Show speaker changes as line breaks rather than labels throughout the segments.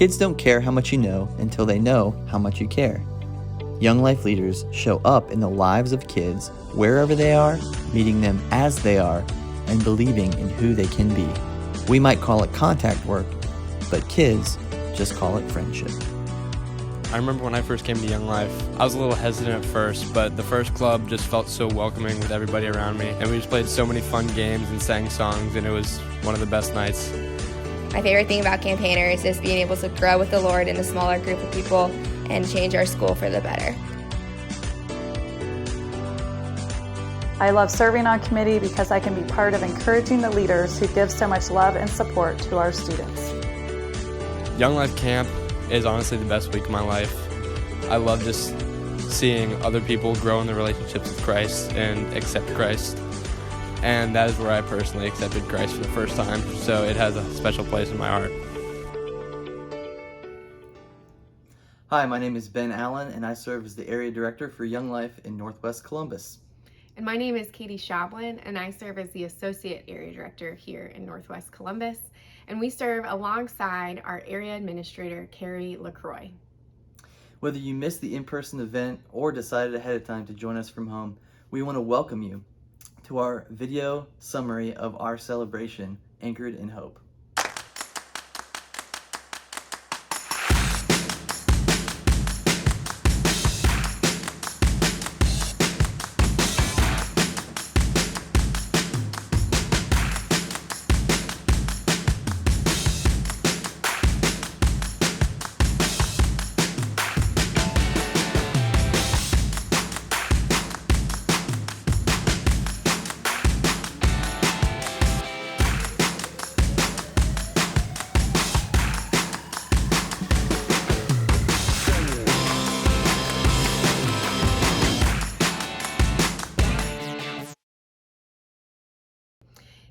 Kids don't care how much you know until they know how much you care. Young Life leaders show up in the lives of kids wherever they are, meeting them as they are, and believing in who they can be. We might call it contact work, but kids just call it friendship.
I remember when I first came to Young Life, I was a little hesitant at first, but the first club just felt so welcoming with everybody around me. And we just played so many fun games and sang songs, and it was one of the best nights.
My favorite thing about campaigners is being able to grow with the Lord in a smaller group of people and change our school for the better.
I love serving on committee because I can be part of encouraging the leaders who give so much love and support to our students.
Young Life Camp is honestly the best week of my life. I love just seeing other people grow in their relationships with Christ and accept Christ. And that is where I personally accepted Christ for the first time, so it has a special place in my heart.
Hi, my name is Ben Allen, and I serve as the Area Director for Young Life in Northwest Columbus.
And my name is Katie Shablin, and I serve as the Associate Area Director here in Northwest Columbus. And we serve alongside our Area Administrator, Carrie LaCroix.
Whether you missed the in-person event or decided ahead of time to join us from home, we want to welcome you to our video summary of our celebration, Anchored in Hope.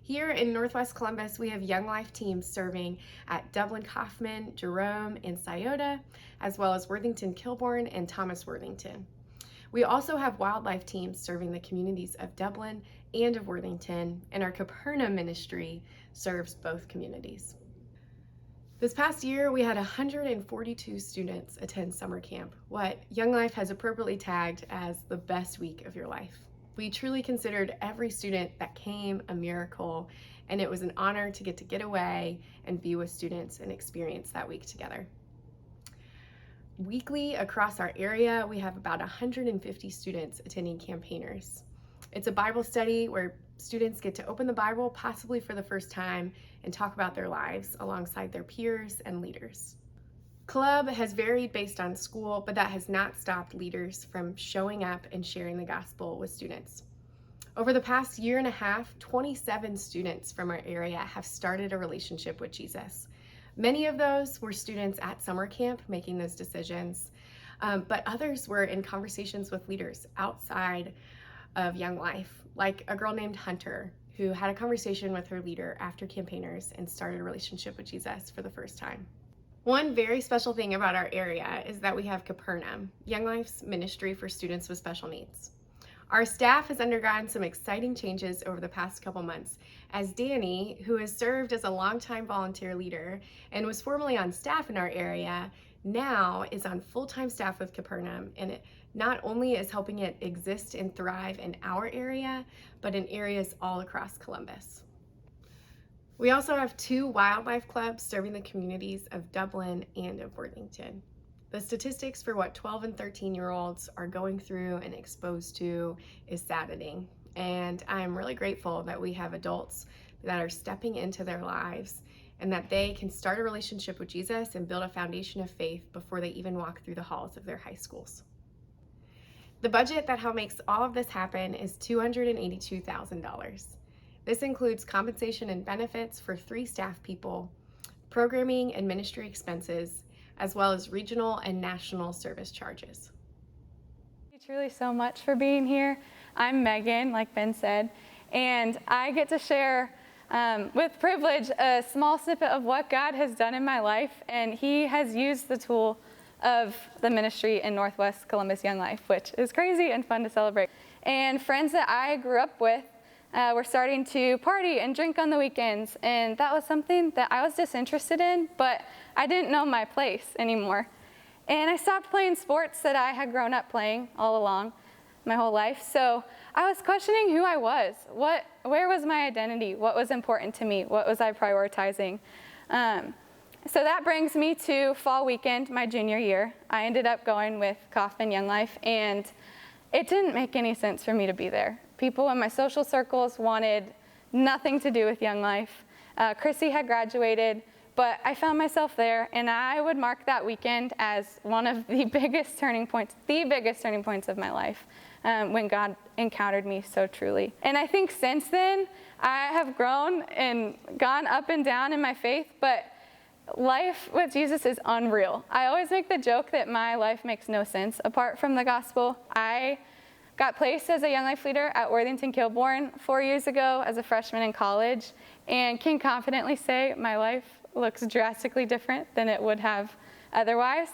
Here in Northwest Columbus, we have Young Life teams serving at Dublin Kaufman, Jerome, and Scioto, as well as Worthington Kilbourne and Thomas Worthington. We also have wildlife teams serving the communities of Dublin and of Worthington, and our Capernaum ministry serves both communities. This past year, we had 142 students attend summer camp, what Young Life has appropriately tagged as the best week of your life. We truly considered every student that came a miracle, and it was an honor to get away and be with students and experience that week together. Weekly across our area, we have about 150 students attending campaigners. It's a Bible study where students get to open the Bible, possibly for the first time, and talk about their lives alongside their peers and leaders. Club has varied based on school, but that has not stopped leaders from showing up and sharing the gospel with students. Over the past year and a half, 27 students from our area have started a relationship with Jesus. Many of those were students at summer camp making those decisions, but others were in conversations with leaders outside of Young Life, like a girl named Hunter, who had a conversation with her leader after campaigners and started a relationship with Jesus for the first time. One very special thing about our area is that we have Capernaum, Young Life's ministry for students with special needs. Our staff has undergone some exciting changes over the past couple months, as Danny, who has served as a longtime volunteer leader and was formerly on staff in our area, now is on full-time staff with Capernaum, and it not only is helping it exist and thrive in our area, but in areas all across Columbus. We also have 2 wildlife clubs serving the communities of Dublin and of Worthington. The statistics for what 12 and 13-year-olds are going through and exposed to is saddening, and I'm really grateful that we have adults that are stepping into their lives and that they can start a relationship with Jesus and build a foundation of faith before they even walk through the halls of their high schools. The budget that makes all of this happen is $282,000. This includes compensation and benefits for 3 staff people, programming and ministry expenses, as well as regional and national service charges.
Thank you truly so much for being here. I'm Megan, like Ben said, and I get to share with privilege a small snippet of what God has done in my life, and He has used the tool of the ministry in Northwest Columbus Young Life, which is crazy and fun to celebrate. And friends that I grew up with were starting to party and drink on the weekends, and that was something that I was disinterested in, but I didn't know my place anymore. And I stopped playing sports that I had grown up playing all along my whole life. So I was questioning who I was. Where was my identity? What was important to me? What was I prioritizing? So that brings me to fall weekend, my junior year. I ended up going with Kaufman Young Life, and it didn't make any sense for me to be there. People in my social circles wanted nothing to do with Young Life. Chrissy had graduated, but I found myself there, and I would mark that weekend as one of the biggest turning points of my life, when God encountered me so truly. And I think since then, I have grown and gone up and down in my faith, but life with Jesus is unreal. I always make the joke that my life makes no sense apart from the gospel. I got placed as a Young Life leader at Worthington Kilbourne 4 years ago as a freshman in college, and can confidently say my life looks drastically different than it would have otherwise.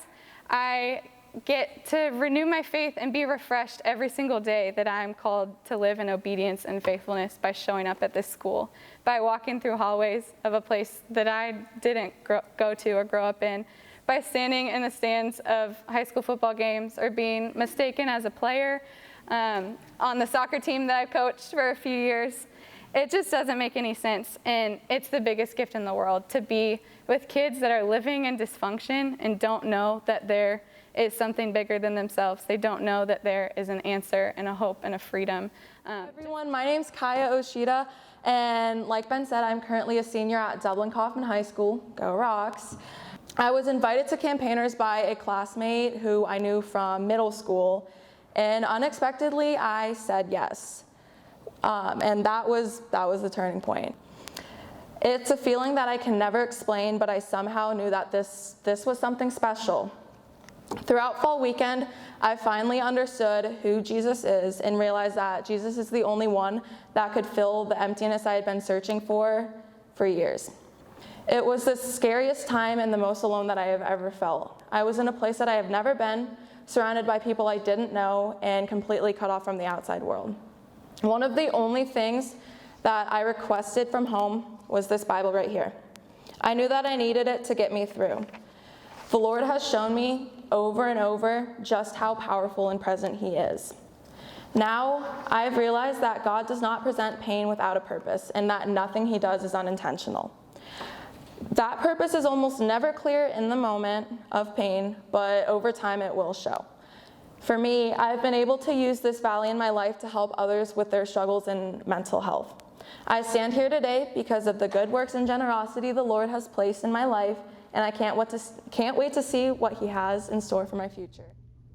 I get to renew my faith and be refreshed every single day that I'm called to live in obedience and faithfulness by showing up at this school, by walking through hallways of a place that I didn't go to or grow up in, by standing in the stands of high school football games, or being mistaken as a player on the soccer team that I coached for a few years. It just doesn't make any sense, and it's the biggest gift in the world to be with kids that are living in dysfunction and don't know that there is something bigger than themselves. They don't know that there is an answer and a hope and a freedom.
Everyone, my name's Kaya Oshida, and like Ben said, I'm currently a senior at Dublin Kaufman High School. Go Rocks! I was invited to Campaigners by a classmate who I knew from middle school, and unexpectedly I said yes. And that was the turning point. It's a feeling that I can never explain, but I somehow knew that this was something special. Throughout fall weekend, I finally understood who Jesus is and realized that Jesus is the only one that could fill the emptiness I had been searching for years. It was the scariest time and the most alone that I have ever felt. I was in a place that I have never been, surrounded by people I didn't know, and completely cut off from the outside world. One of the only things that I requested from home was this Bible right here. I knew that I needed it to get me through. The Lord has shown me over and over just how powerful and present He is. Now, I've realized that God does not present pain without a purpose, and that nothing He does is unintentional. That purpose is almost never clear in the moment of pain, but over time it will show. For me, I've been able to use this valley in my life to help others with their struggles in mental health. I stand here today because of the good works and generosity the Lord has placed in my life, and I can't wait to see what He has in store for my future.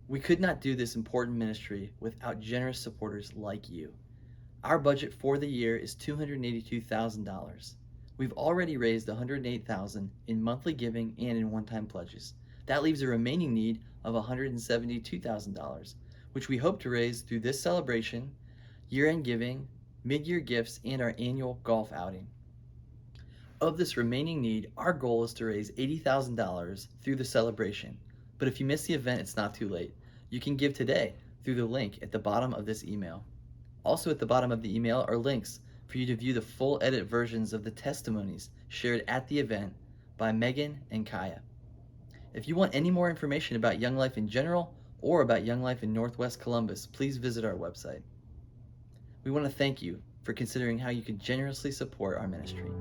We could not do this important ministry without generous supporters like you. Our budget for the year is $282,000. We've already raised $108,000 in monthly giving and in one-time pledges. That leaves a remaining need of $172,000, which we hope to raise through this celebration, year-end giving, mid-year gifts, and our annual golf outing. Of this remaining need, our goal is to raise $80,000 through the celebration. But if you miss the event, it's not too late. You can give today through the link at the bottom of this email. Also at the bottom of the email are links for you to view the full edit versions of the testimonies shared at the event by Megan and Kaya. If you want any more information about Young Life in general or about Young Life in Northwest Columbus, please visit our website. We want to thank you for considering how you can generously support our ministry.